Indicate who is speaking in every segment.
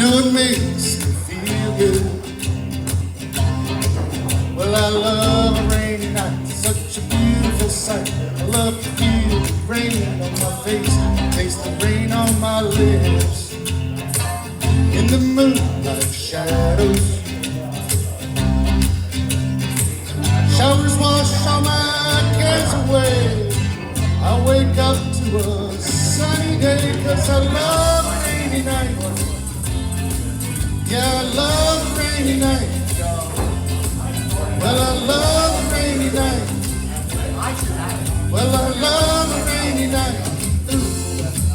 Speaker 1: know it makes me feel good. Well, I love a rainy night, such a beautiful sight. I love to feel the rain on my face, taste the rain on my lips. In the moonlight shadows, showers wash all my cares away. I wake up to a sunny day, 'cause I love a rainy night. Yeah, I love a rainy night. Well, I love a rainy night. Well, I love a rainy night. Ooh,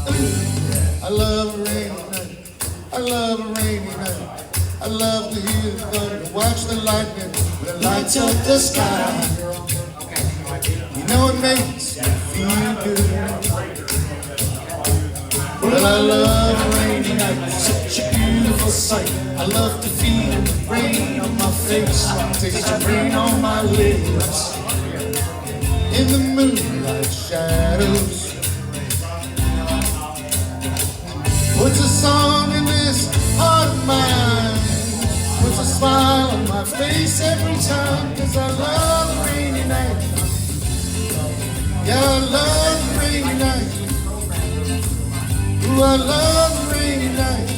Speaker 1: ooh. I love a rainy night. I love a rainy night. I love to hear the thunder, watch the lightning when it lights up the sky. You know it makes me feel good. Well, I love a rainy night, such a beautiful sight. I love to feel the rain on my face, taste the rain on my lips. In the moonlight shadows, puts a song in this heart of mine, puts a smile on my face every time, 'cause I love a rainy night. Yeah, I love a rainy night. Ooh, I love a rainy night.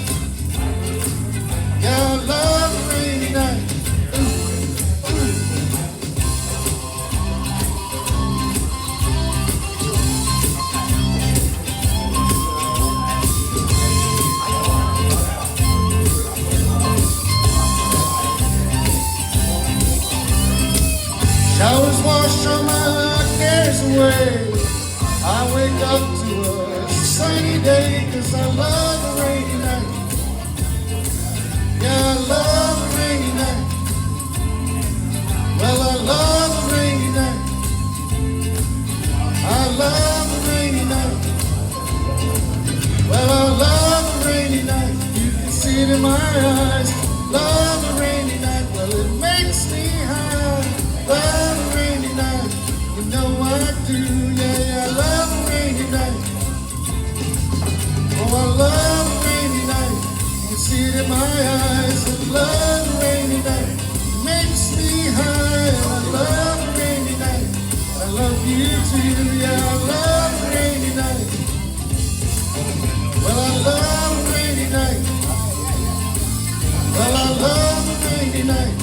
Speaker 1: Yeah, I love a rainy night. Ooh, ooh. Showers wash all my cares away. I wake up to a sunny day, 'cause I love a rainy night. Yeah, I love a rainy night. Well, I love a rainy night. I love a rainy night. Well, I love a rainy night. You can see it in my eyes. Love a rainy night. Well, it makes me high. Love a rainy night. You know I do. Yeah, I love a rainy night. Oh, I love a rainy night. You can see it in my eyes. I love a rainy night. It makes me high. I love a rainy night. I love you too. Yeah, I love a rainy night. Well, I love a rainy night. Well, I love a rainy night.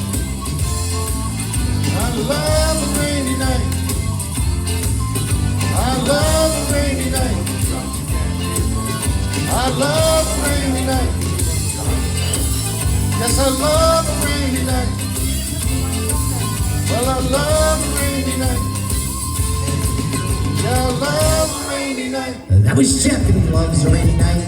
Speaker 1: I love a rainy night. I love a rainy night. I love a rainy night. Yes, I love a rainy night. Well, I love a rainy night. Yeah, I love a rainy night.
Speaker 2: That was Jeff, and he loves a rainy night.